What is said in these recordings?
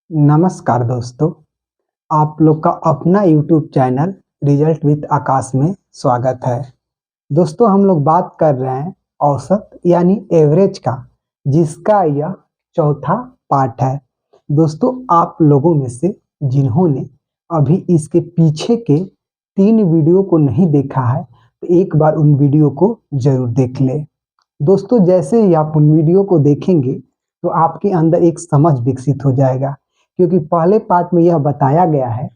नमस्कार दोस्तों, आप लोग का अपना यूट्यूब चैनल रिजल्ट विद आकाश में स्वागत है। दोस्तों हम लोग बात कर रहे हैं औसत यानी एवरेज का, जिसका यह चौथा पार्ट है। दोस्तों आप लोगों में से जिन्होंने अभी इसके पीछे के 3 वीडियो को नहीं देखा है, तो एक बार उन वीडियो को जरूर देख ले। दोस्तों जैसे ही आप उन वीडियो को देखेंगे तो आपके अंदर एक समझ विकसित हो जाएगा, क्योंकि पहले पार्ट में यह बताया गया है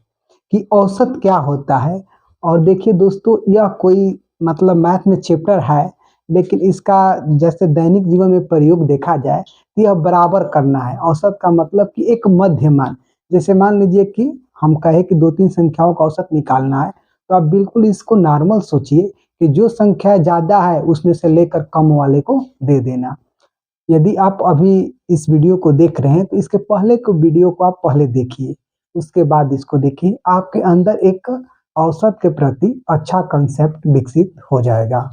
कि औसत क्या होता है। और देखिए दोस्तों, यह कोई मतलब मैथ में चैप्टर है, लेकिन इसका जैसे दैनिक जीवन में प्रयोग देखा जाए तो यह बराबर करना है। औसत का मतलब कि एक मध्य मान। जैसे मान लीजिए कि हम कहे कि 2-3 संख्याओं का औसत निकालना है, तो आप बिल्कुल इसको नॉर्मल सोचिए कि जो संख्या ज़्यादा है उसमें से लेकर कम वाले को दे देना। यदि आप अभी इस वीडियो को देख रहे हैं तो इसके पहले के वीडियो को आप पहले देखिए, उसके बाद इसको देखिए। आपके अंदर एक औसत के प्रति अच्छा कंसेप्ट विकसित हो जाएगा।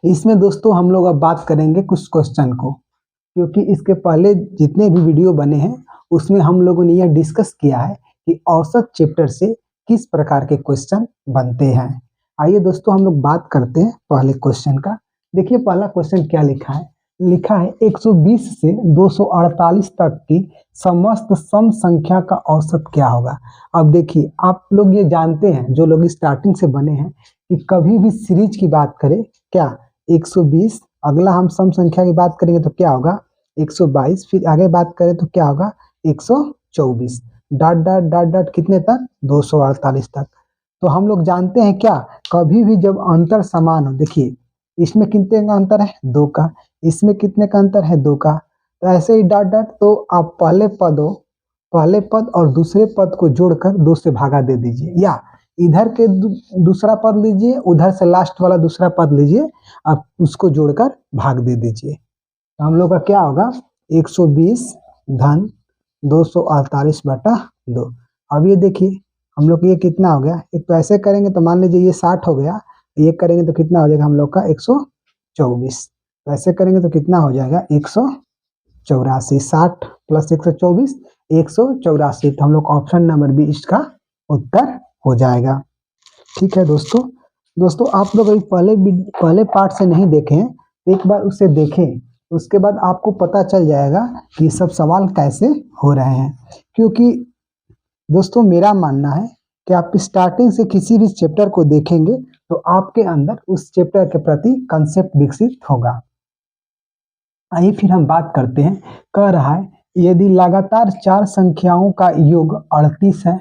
इसमें दोस्तों हम लोग अब बात करेंगे कुछ क्वेश्चन को, क्योंकि इसके पहले जितने भी वीडियो बने हैं उसमें हम लोगों ने यह डिस्कस किया है कि औसत चैप्टर से किस प्रकार के क्वेश्चन बनते हैं। आइए दोस्तों हम लोग बात करते हैं पहले क्वेश्चन का। देखिए पहला क्वेश्चन क्या लिखा है 120 से 248 तक की समस्त सम संख्या का औसत क्या होगा। अब देखिए आप लोग ये जानते हैं, जो लोग स्टार्टिंग से बने हैं, कि कभी भी सीरीज की बात करें क्या 120, अगला हम सम संख्या की बात करेंगे तो क्या होगा 122, फिर आगे बात करें तो क्या होगा 124, डॉट डॉट डॉट डॉट कितने तक 248 तक। तो हम लोग जानते हैं क्या, कभी भी जब अंतर समान हो, देखिए इसमें कितने का अंतर है 2 का, इसमें कितने का अंतर है 2 का, तो ऐसे ही डॉट डॉट, तो आप पहले पद और दूसरे पद को जोड़कर 2 से भागा दे दीजिए, या इधर के दूसरा पद लीजिए, उधर से लास्ट वाला दूसरा पद लीजिए, आप उसको जोड़कर भाग दे दीजिए। तो हम लोग का क्या होगा 120 धन 248 बटा 2। अब ये देखिए हम लोग ये कितना हो गया, एक तो ऐसे करेंगे तो मान लीजिए ये 60 हो गया, ये करेंगे तो कितना हो जाएगा हम लोग का 124, ऐसे करेंगे तो कितना हो जाएगा 184, 60 प्लस 124 184। तो हम लोग ऑप्शन नंबर बी इसका उत्तर हो जाएगा। ठीक है दोस्तों आप लोग अभी पहले पार्ट से नहीं देखे हैं, एक बार उसे देखें, उसके बाद आपको पता चल जाएगा कि सब सवाल कैसे हो रहे हैं। क्योंकि दोस्तों मेरा मानना है कि आप स्टार्टिंग से किसी भी चैप्टर को देखेंगे तो आपके अंदर उस चैप्टर के प्रति कंसेप्ट विकसित होगा। आइए फिर हम बात करते हैं। कह रहा है यदि लगातार 4 संख्याओं का योग 38 है,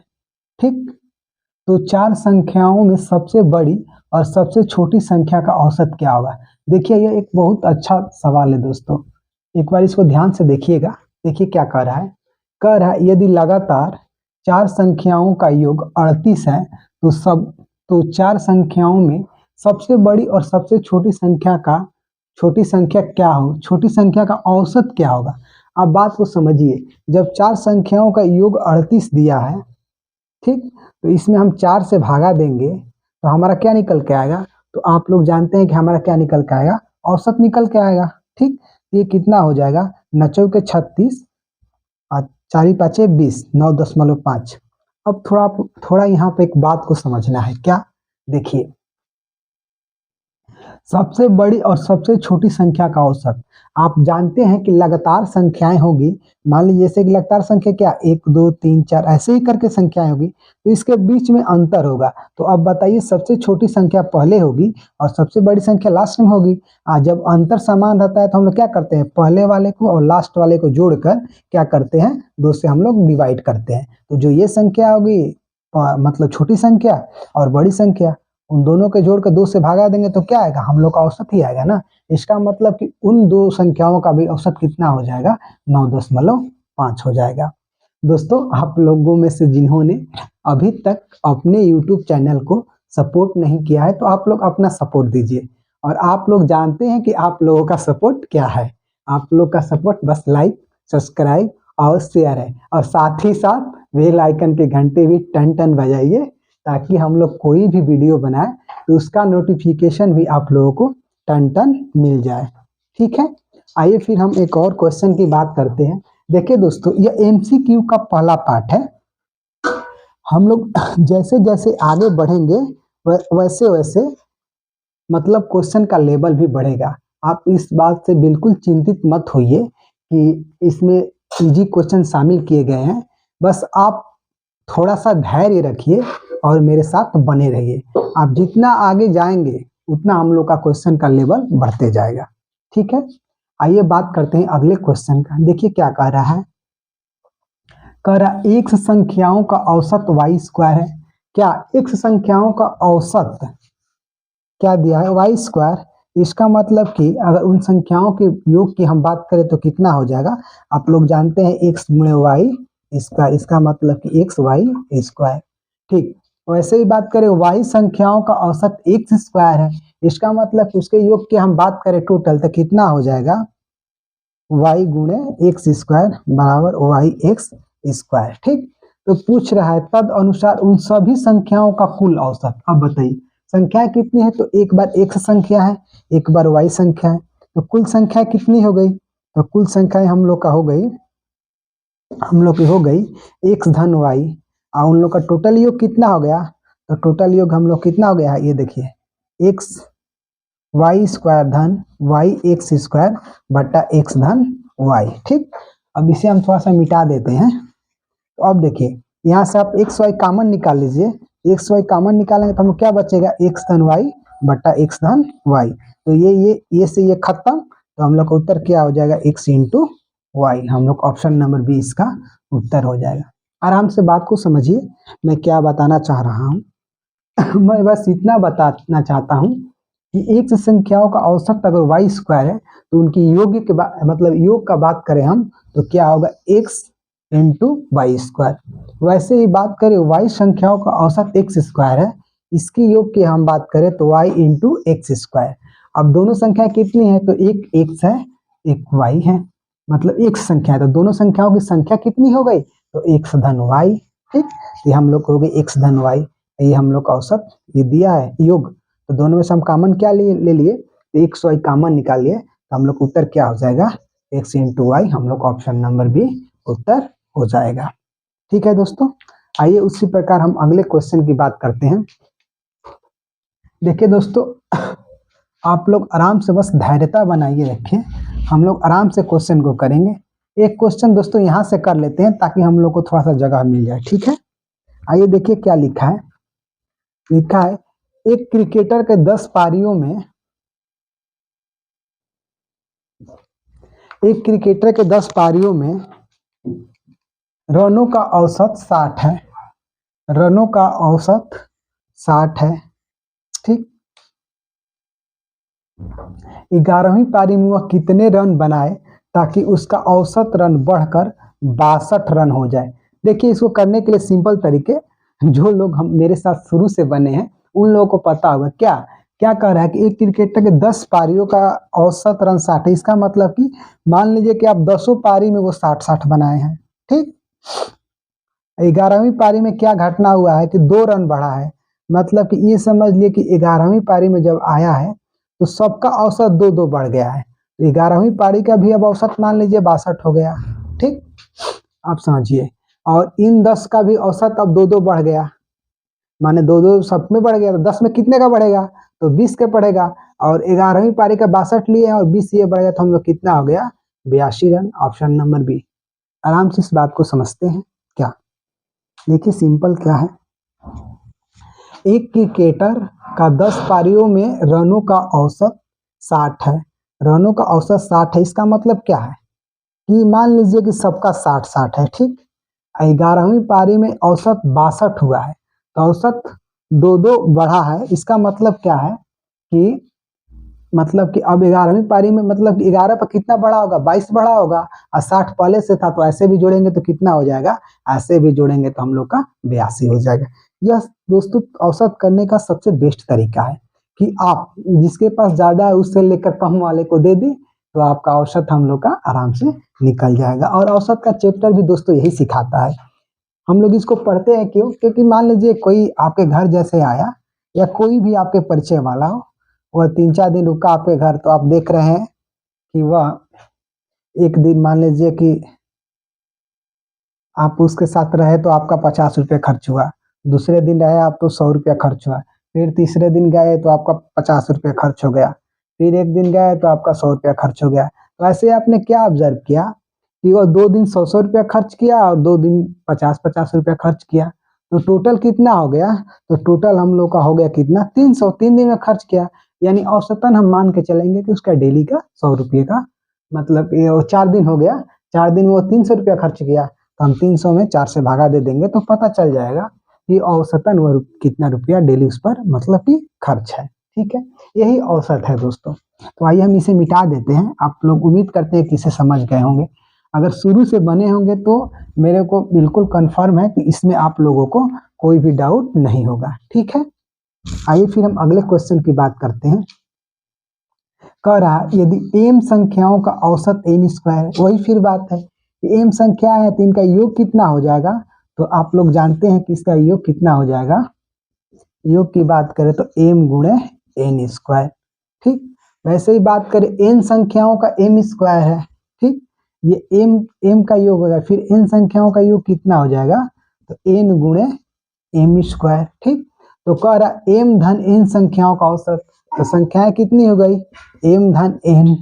ठीक, तो 4 संख्याओं में सबसे बड़ी और सबसे छोटी संख्या का औसत क्या होगा। देखिए यह एक बहुत अच्छा सवाल है दोस्तों, एक बार इसको ध्यान से देखिएगा। देखिए क्या कह रहा है यदि लगातार 4 संख्याओं का योग 38 है, तो 4 संख्याओं में सबसे बड़ी और सबसे छोटी संख्या छोटी संख्या का औसत क्या होगा। अब बात को समझिए, जब 4 संख्याओं का योग 38 दिया है, ठीक, तो इसमें हम 4 से भागा देंगे तो हमारा क्या निकल के आएगा, तो आप लोग जानते हैं कि हमारा क्या निकल के आएगा, औसत निकल के आएगा। ठीक, ये कितना हो जाएगा 9 चौके 36 और 4 पाँचे 20, 9.5। अब थोड़ा यहाँ पे एक बात को समझना है। क्या, देखिए सबसे बड़ी और सबसे छोटी संख्या का औसत, आप जानते हैं कि लगातार संख्याएं होगी, मान लीजिए जैसे कि लगातार संख्या क्या 1 2 3 4 ऐसे ही करके संख्याएं होगी, तो इसके बीच में अंतर होगा। तो अब बताइए सबसे छोटी संख्या पहले होगी और सबसे बड़ी संख्या लास्ट में होगी। जब अंतर समान रहता है तो हम लोग क्या करते हैं, पहले वाले को और लास्ट वाले को जोड़कर क्या करते हैं 2 से हम लोग डिवाइड करते हैं। तो जो ये संख्या होगी मतलब छोटी संख्या और बड़ी संख्या, उन दोनों के जोड़ के 2 से भागा देंगे तो क्या आएगा, हम लोग का औसत ही आएगा ना। इसका मतलब कि उन 2 संख्याओं का भी औसत कितना हो जाएगा 9.5 हो जाएगा। दोस्तों आप लोगों में से जिन्होंने अभी तक अपने YouTube चैनल को सपोर्ट नहीं किया है, तो आप लोग अपना सपोर्ट दीजिए। और आप लोग जानते हैं कि आप लोगों का सपोर्ट क्या है, आप लोग का सपोर्ट बस लाइक, सब्सक्राइब और शेयर है, और साथ ही साथ बेल आइकन के घंटे भी टन टन बजाइए, ताकि हम लोग कोई भी वीडियो बनाए तो उसका नोटिफिकेशन भी आप लोगों को टन टन मिल जाए। ठीक है, आइए फिर हम एक और क्वेश्चन की बात करते हैं। देखिए दोस्तों, यह एमसीक्यू का पहला पार्ट है। हम लोग जैसे जैसे आगे बढ़ेंगे वैसे वैसे मतलब क्वेश्चन का लेवल भी बढ़ेगा। आप इस बात से बिल्कुल चिंतित मत होइए कि इसमें इजी क्वेश्चन शामिल किए गए हैं। बस आप थोड़ा सा धैर्य रखिए और मेरे साथ बने रहिए। आप जितना आगे जाएंगे उतना हम लोग का क्वेश्चन का लेवल बढ़ते जाएगा। ठीक है, आइए बात करते हैं अगले क्वेश्चन का। देखिए क्या कह रहा है, कह रहा x संख्याओं का औसत y स्क्वायर है। क्या x संख्याओं का औसत क्या दिया है, y स्क्वायर। इसका मतलब कि अगर उन संख्याओं के योग की हम बात करें तो कितना हो जाएगा। आप लोग जानते हैं x गुणे वाई स्क्वायर, इसका मतलब कि एक्स वाई स्क्वायर। ठीक, वैसे ही बात करें y संख्याओं का औसत x स्क्वायर है, इसका मतलब कि उसके योग की हम बात करें टोटल तो कितना हो जाएगा, y गुणे एक्स स्क्वायर बराबर वाई एक्स स्क्वायर। ठीक, तो पूछ रहा है तद अनुसार उन सभी संख्याओं का कुल औसत। अब बताइए संख्या कितनी है, तो एक बार x संख्या है, एक बार y संख्या है, तो कुल संख्या कितनी हो गई। तो कुल संख्या हम लोग की हो गई x धन y, और उन लोग का टोटल योग कितना हो गया। तो टोटल योग हम लोग कितना हो गया, ये देखिए x वाई स्क्वायर धन वाई एक्स स्क्वायर बटा एक्स धन वाई। ठीक, अब इसे हम थोड़ा सा मिटा देते हैं। तो अब देखिए यहाँ से आप एक्स वाई कॉमन निकाल लीजिए, एक्स वाई कॉमन निकालेंगे तो हमें क्या बचेगा, एक्स धन वाई बटा एक्स धन वाई। तो ये से ये खत्म, तो हम लोग का उत्तर क्या हो जाएगा, एक्स इंटू वाई। हम लोग ऑप्शन नंबर बी इसका उत्तर हो जाएगा। आराम से बात को समझिए, मैं क्या बताना चाह रहा हूँ। मैं बस इतना बताना चाहता हूँ कि एक संख्याओं का औसत अगर वाई स्क्वायर है तो उनकी योग के मतलब योग का बात करें हम तो क्या होगा, एक्स इंटू वाई स्क्वायर। वैसे ही बात करें वाई संख्याओं का औसत एक्स स्क्वायर है, इसकी योग की हम बात करें तो वाई इंटू एक्स स्क्वायर। अब दोनों संख्या कितनी है, तो एक एक्स है एक वाई है, मतलब एक संख्या है, तो दोनों संख्याओं की संख्या कितनी हो गई, तो एक्स धन वाई। ठीक, ये हम लोग हो गए एक्स धन वाई, ये हम लोग का औसत ये दिया है योग। तो दोनों में से हम कॉमन क्या ले लिए, तो एक्स वाई कॉमन निकाल लिए, तो हम लोग उत्तर क्या हो जाएगा, एक्स इंटू वाई। हम लोग ऑप्शन नंबर बी उत्तर हो जाएगा। ठीक है दोस्तों, आइए उसी प्रकार हम अगले क्वेश्चन की बात करते हैं। देखिए दोस्तों, आप लोग आराम से बस धैर्यता बनाइए रखिए, हम लोग आराम से क्वेश्चन को करेंगे। एक क्वेश्चन दोस्तों यहाँ से कर लेते हैं ताकि हम लोग को थोड़ा सा जगह मिल जाए। ठीक है, आइए देखिए क्या लिखा है। लिखा है एक क्रिकेटर के 10 पारियों में रनों का औसत 60 है, रनों का औसत 60 है। ठीक, 11वीं पारी में वह कितने रन बनाए ताकि उसका औसत रन बढ़कर 62 रन हो जाए। देखिए इसको करने के लिए सिंपल तरीके, जो लोग हम मेरे साथ शुरू से बने हैं उन लोगों को पता होगा। क्या क्या कह रहा है कि एक क्रिकेटर के 10 पारियों का औसत रन 60 है, इसका मतलब कि मान लीजिए कि आप 10 पारी में वो 60 बनाए हैं। ठीक, 11वीं पारी में क्या घटना हुआ है कि 2 रन बढ़ा है, मतलब कि ये समझ लिए कि 11वीं पारी में जब आया है तो सबका औसत 2-2 बढ़ गया है। तो 11वीं पारी का भी अब औसत मान लीजिए 62 हो गया। ठीक, आप समझिए, और इन 10 का भी औसत अब 2-2 बढ़ गया, माने 2-2 सब में बढ़ गया, तो 10 में कितने का बढ़ेगा, तो 20 का बढ़ेगा। और 11वीं पारी का 62 लिए और 20 ये बढ़ेगा, तो हम लोग कितना हो गया, 82 रन। Option number B. आराम से इस बात को समझते हैं क्या। देखिए सिंपल क्या है, एक क्रिकेटर का 10 पारियों में रनों का औसत 60 है, रनों का औसत 60 है, इसका मतलब क्या है कि मान लीजिए कि सबका 60-60 है। ठीक, 11वीं पारी में औसत 62 हुआ है, तो औसत 2-2 बढ़ा है, इसका मतलब क्या है कि मतलब कि अब 11वीं पारी में मतलब 11 पर कितना बढ़ा होगा, 22 बढ़ा होगा, और 60 पहले से था, तो ऐसे भी जोड़ेंगे तो कितना हो जाएगा, ऐसे भी जोड़ेंगे तो हम लोग का 82 हो जाएगा। यह दोस्तों औसत करने का सबसे बेस्ट तरीका है कि आप जिसके पास ज्यादा है उससे लेकर कम वाले को दे दें, तो आपका औसत हम लोग का आराम से निकल जाएगा। और औसत का चैप्टर भी दोस्तों यही सिखाता है। हम लोग इसको पढ़ते हैं क्यों, क्योंकि मान लीजिए कोई आपके घर जैसे आया या कोई भी आपके परिचय वाला हो, वह 3-4 दिन रुका आपके घर, तो आप देख रहे हैं कि वह एक दिन मान लीजिए कि आप उसके साथ रहे तो आपका 50 रुपये खर्च हुआ, दूसरे दिन रहे आप तो 100 रुपया खर्च हुआ, फिर तीसरे दिन गए तो आपका 50 रुपये खर्च हो गया, फिर एक दिन गए तो आपका 100 रुपया खर्च हो गया। तो ऐसे आपने क्या ऑब्जर्व किया कि वो 2 दिन 100 रुपया खर्च किया और 2 दिन 50 रुपया खर्च किया, तो टोटल कितना हो गया? तो टोटल हम लोग का हो गया कितना? 300। 3 दिन में खर्च किया, यानी औसतन हम मान के चलेंगे कि उसका डेली का 100 रुपये का मतलब ये 4 दिन हो गया, 4 दिन में वो 300 रुपया खर्च किया, तो हम 300 में 4 से भागा दे देंगे तो पता चल जाएगा कि औसतन वो कितना रुपया डेली उस पर मतलब कि खर्च है। ठीक है, यही औसत है दोस्तों। तो आइए हम इसे मिटा देते हैं। आप लोग उम्मीद करते हैं कि इसे समझ गए होंगे। अगर शुरू से बने होंगे तो मेरे को बिल्कुल कंफर्म है कि इसमें आप लोगों को कोई भी डाउट नहीं होगा। ठीक है, आइए फिर हम अगले क्वेश्चन की बात करते हैं। कह रहा है यदि m संख्याओं का औसत n स्क्वायर, वही फिर बात है कि m संख्या है तो इनका योग कितना हो जाएगा? तो आप लोग जानते हैं कि इसका योग कितना हो जाएगा। योग की बात करें तो m गुणे n स्क्वायर। ठीक, वैसे ही बात करें n संख्याओं का m स्क्वायर है। ठीक, ये m का योग होगा, फिर n संख्याओं का योग कितना हो जाएगा? तो n गुणे m स्क्वायर। ठीक, तो कह रहा m धन n संख्याओं का औसत, तो संख्याएं कितनी हो गई? m धन n।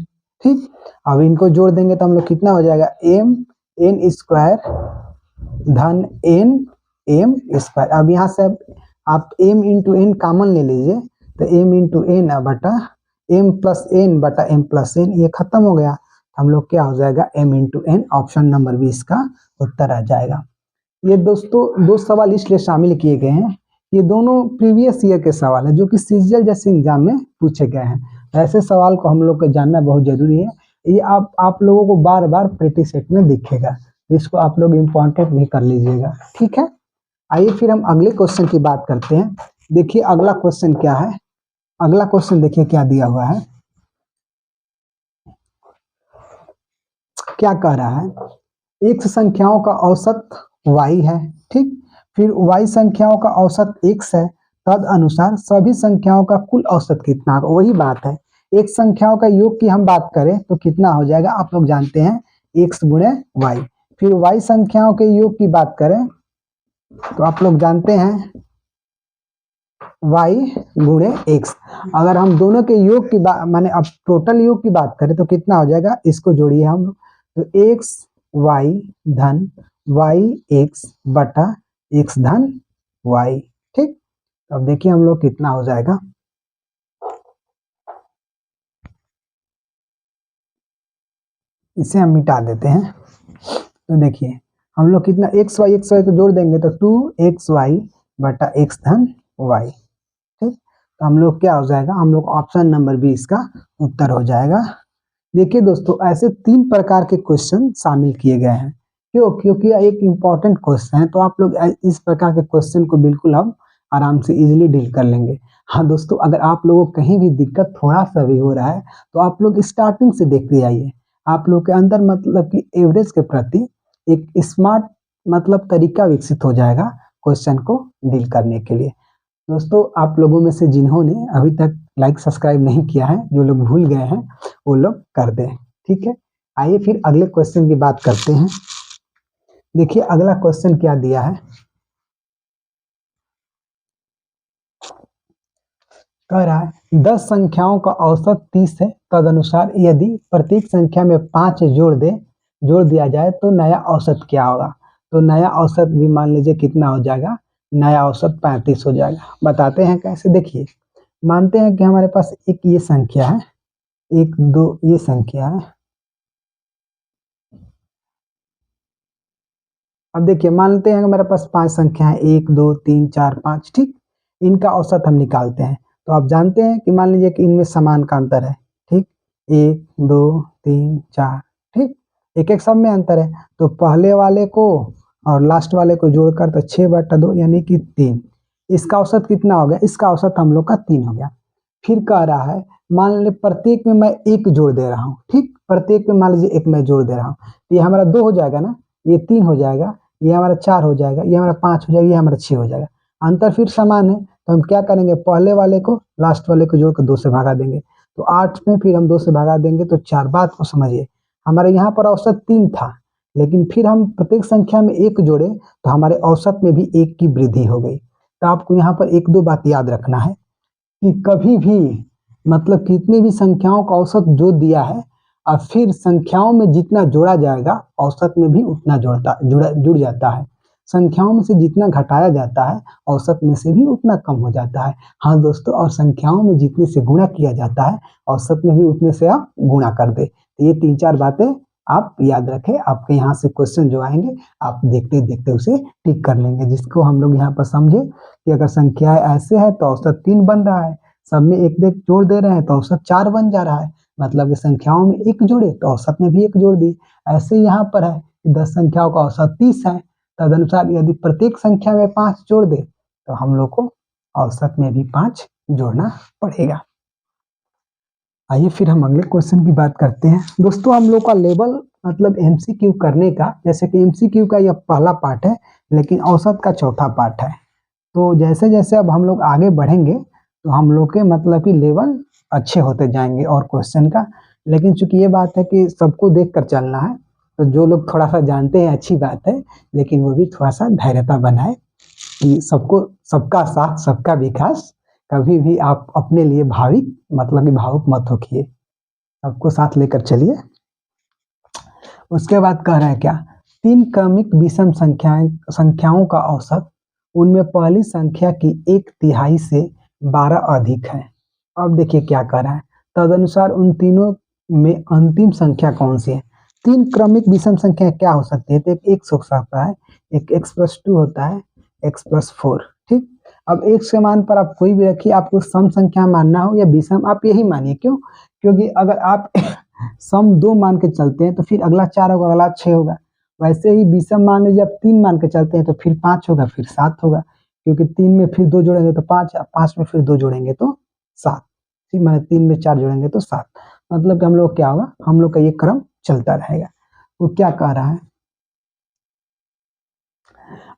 ठीक, अब इनको जोड़ देंगे तो हम लोग कितना हो जाएगा? m n स्क्वायर धन n m स्क्वायर। अब यहाँ से आप m इंटू n कॉमन ले लीजिए, तो m इंटू n बटा m प्लस n बटा m प्लस n, ये खत्म हो गया। हम लोग क्या हो जाएगा? m into n। Option number 20 का उत्तर आ जाएगा। ये दोस्तों 2 सवाल इसलिए शामिल किए गए हैं, ये दोनों प्रीवियस ईयर के सवाल है जो कि सीजीएल जैसे एग्जाम में पूछे गए हैं। ऐसे सवाल को हम लोग को जानना बहुत जरूरी है। ये आप लोगों को बार बार प्रैक्टिस सेट में दिखेगा, इसको आप लोग इम्पोर्टेंट भी कर लीजिएगा। ठीक है, आइए फिर हम अगले क्वेश्चन की बात करते हैं। देखिए अगला क्वेश्चन क्या है। अगला क्वेश्चन देखिए क्या दिया हुआ है, क्या कह रहा है? x संख्याओं का औसत y है। ठीक, फिर y संख्याओं का औसत x है, तद अनुसार सभी संख्याओं का कुल औसत कितना? वही बात है, एक संख्याओं का योग की हम बात करें तो कितना हो जाएगा? आप लोग जानते हैं x गुणे y। फिर y संख्याओं के योग की बात करें तो आप लोग जानते हैं y गुणे x। अगर हम दोनों के योग की बात माने अब टोटल योग की बात करें तो कितना हो जाएगा? इसको जोड़िए हम लोग, तो x y धन y x बटा x धन y। ठीक, अब देखिए हम लोग कितना हो जाएगा। इसे हम मिटा देते हैं, तो देखिए हम लोग कितना x y को जोड़ देंगे तो 2xy बटा x धन y। ठीक, तो हम लोग क्या हो जाएगा? हम लोग ऑप्शन नंबर 20 का उत्तर हो जाएगा। देखिए दोस्तों ऐसे 3 प्रकार के क्वेश्चन शामिल किए गए हैं। क्यों? क्योंकि यह एक इम्पॉर्टेंट क्वेश्चन है, तो आप लोग इस प्रकार के क्वेश्चन को बिल्कुल हम आराम से इजीली डील कर लेंगे। हाँ दोस्तों, अगर आप लोगों को कहीं भी दिक्कत थोड़ा सा भी हो रहा है तो आप लोग स्टार्टिंग से देखते जाइए। आप लोग के अंदर मतलब कि एवरेज के प्रति एक स्मार्ट मतलब तरीका विकसित हो जाएगा क्वेश्चन को डील करने के लिए। दोस्तों आप लोगों में से जिन्होंने अभी तक लाइक सब्सक्राइब नहीं किया है, जो लोग भूल गए हैं वो लोग कर दें। ठीक है, आइए फिर अगले क्वेश्चन की बात करते हैं। देखिए अगला क्वेश्चन क्या दिया है। कह रहा है 10 संख्याओं का औसत 30 है, तदनुसार यदि प्रत्येक संख्या में 5 जोड़ दिया जाए तो नया औसत क्या होगा? तो नया औसत भी मान लीजिए कितना हो जाएगा? नया औसत 35 हो जाएगा। बताते हैं कैसे। देखिए मानते हैं कि हमारे पास एक ये संख्या है, 1 2 ये संख्या है। अब देखिए मानते हैं कि मेरे पास 5 संख्या है, 1 2 3 4 5। ठीक, इनका औसत हम निकालते हैं। तो आप जानते हैं कि मान लीजिए कि इनमें समान का अंतर है। ठीक, 1 2 3 4। ठीक, एक एक सब में अंतर है, तो पहले वाले को और लास्ट वाले को जोड़कर तो 6/2 यानी कि 3। इसका औसत कितना हो गया? इसका औसत हम लोग का 3 हो गया। फिर कह रहा है मान लीजिए प्रत्येक में मैं 1 जोड़ दे रहा हूँ। ठीक, प्रत्येक में मान लीजिए 1 मैं जोड़ दे रहा हूँ, तो ये हमारा 2 हो जाएगा ना, ये 3 हो जाएगा, ये हमारा 4 हो जाएगा, ये हमारा 5 हो जाएगा, ये हमारा 6 हो जाएगा। अंतर फिर समान है, तो हम क्या करेंगे? पहले वाले को लास्ट वाले को जोड़कर 2 से भागा देंगे, तो 8 में फिर हम 2 से भागा देंगे तो 4। बात को समझिए, हमारे यहाँ पर औसत 3 था, लेकिन फिर हम प्रत्येक संख्या में 1 जोड़े तो हमारे औसत में भी 1 की वृद्धि हो गई। तो आपको यहाँ पर 1-2 बात याद रखना है कि कभी भी मतलब कितनी भी संख्याओं का औसत जो दिया है और फिर संख्याओं में जितना जोड़ा जाएगा औसत में भी उतना जुड़ जाता है। संख्याओं में से जितना घटाया जाता है औसत में से भी उतना कम हो जाता है। हाँ दोस्तों, और संख्याओं में जितने से गुणा किया जाता है औसत में भी उतने से आप गुणा कर दे। तो ये 3-4 बातें आप याद रखें। आपके यहाँ से क्वेश्चन जो आएंगे आप देखते देखते उसे टिक कर लेंगे, जिसको हम लोग यहाँ पर समझे कि अगर संख्याएं ऐसे है तो औसत 3 बन रहा है, सब में एक एक जोड़ दे रहे हैं तो औसत 4 बन जा रहा है। मतलब कि संख्याओं में 1 जोड़े तो औसत में भी 1 जोड़ दिए। ऐसे यहाँ पर है कि 10 संख्याओं का औसत 30 है, तदनुसार यदि प्रत्येक संख्या में 5 जोड़ दे तो हम लोग को औसत में भी 5 जोड़ना पड़ेगा। आइए फिर हम अगले क्वेश्चन की बात करते हैं। दोस्तों हम लोग का लेवल मतलब एमसीक्यू करने का, जैसे कि एमसीक्यू का यह पहला पार्ट है लेकिन औसत का चौथा पार्ट है। तो जैसे जैसे अब हम लोग आगे बढ़ेंगे तो हम लोग के मतलब कि लेवल अच्छे होते जाएंगे और क्वेश्चन का। लेकिन चूंकि ये बात है कि सबको देख कर चलना है, तो जो लोग थोड़ा सा जानते हैं अच्छी बात है, लेकिन वो भी थोड़ा सा धैर्यता बनाए कि सबको सबका साथ सबका विकास। कभी भी आप अपने लिए मतलब कि भावुक मत होइए, सबको साथ लेकर चलिए। उसके बाद कह रहा है क्या, 3 क्रमिक विषम संख्याओं का औसत उनमें पहली संख्या की 1/3 से 12 अधिक है। अब देखिए क्या कह रहा है, तदनुसार उन तीनों में अंतिम संख्या कौन सी है। 3 क्रमिक विषम संख्या क्या हो सकती है, तो एक x हो सकता है, एक x+2 होता है, x+4। ठीक, अब x के मान पर आप कोई भी रखिए, आपको सम संख्या मानना हो या विषम आप यही मानिए। क्यों, क्योंकि अगर आप सम 2 मान के चलते हैं तो फिर अगला 4 होगा, अगला 6 होगा। वैसे ही विषम मान लीजिए आप 3 मान के चलते हैं तो फिर 5 होगा, फिर 7 होगा, क्योंकि 3 में फिर 2 जोड़ेंगे तो 5, 5 में फिर 2 जोड़ेंगे तो 7। ठीक, मैंने 3 में 4 जोड़ेंगे तो 7। मतलब कि हम लोग क्या होगा, हम लोग का ये क्रम चलता रहेगा। तो क्या कह रहा है,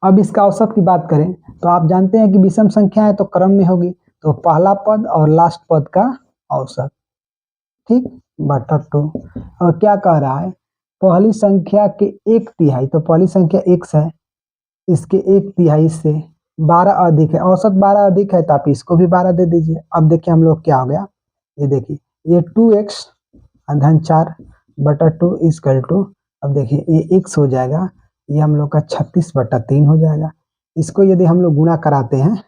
अब इसका औसत की बात करें तो आप जानते हैं कि विषम संख्या है तो क्रम में होगी, तो पहला पद और लास्ट पद का औसत, ठीक, बटा 2। और क्या कह रहा है, पहली संख्या के 1/3, तो पहली संख्या x है, इसके 1/3 से 12 अधिक है, औसत 12 अधिक है तो आप इसको भी 12 दे दीजिए। अब देखिए हम लोग क्या हो गया, ये देखिए ये 2x धन 4 बटा 2 इक्वल टू, अब देखिए ये x हो जाएगा, ये हम लोग का 36/3 हो जाएगा। इसको यदि हम लोग गुणा कराते हैं,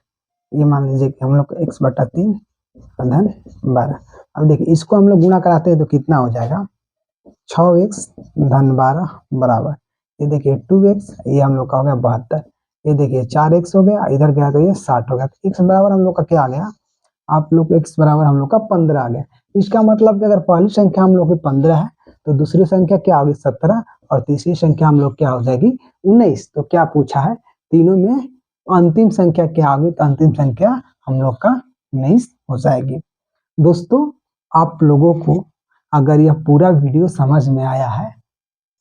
ये मान लीजिए कि हम लोग का x/3 धन 12। अब देखिए इसको हम लोग गुणा कराते हैं तो कितना हो जाएगा, 6x धन 12 बराबर, ये देखिए 2x, ये हम लोग का हो गया 72, ये देखिए 4x हो गया, इधर गया तो ये 60 हो गया। तो x बराबर हम लोग का क्या आ गया, आप लोग x बराबर हम लोग का 15 आ गया। इसका मतलब कि अगर पहली संख्या हम लोग की 15 है तो दूसरी संख्या क्या होगी 17, और तीसरी संख्या हम लोग क्या हो जाएगी 19। तो क्या पूछा है, तीनों में अंतिम संख्या क्या होगी, तो अंतिम संख्या हम लोग का 19 हो जाएगी। दोस्तों आप लोगों को अगर यह पूरा वीडियो समझ में आया है,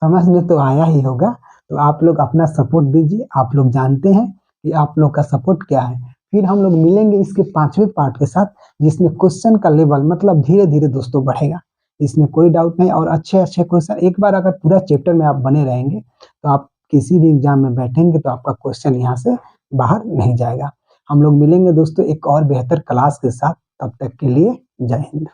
समझ में तो आया ही होगा, तो आप लोग अपना सपोर्ट दीजिए। आप लोग जानते हैं कि आप लोग का सपोर्ट क्या है। फिर हम लोग मिलेंगे इसके 5वें पार्ट के साथ, जिसमें क्वेश्चन का लेवल मतलब धीरे धीरे दोस्तों बढ़ेगा, इसमें कोई डाउट नहीं। और अच्छे अच्छे क्वेश्चन, एक बार अगर पूरा चैप्टर में आप बने रहेंगे तो आप किसी भी एग्जाम में बैठेंगे तो आपका क्वेश्चन यहाँ से बाहर नहीं जाएगा। हम लोग मिलेंगे दोस्तों एक और बेहतर क्लास के साथ, तब तक के लिए जय हिंद।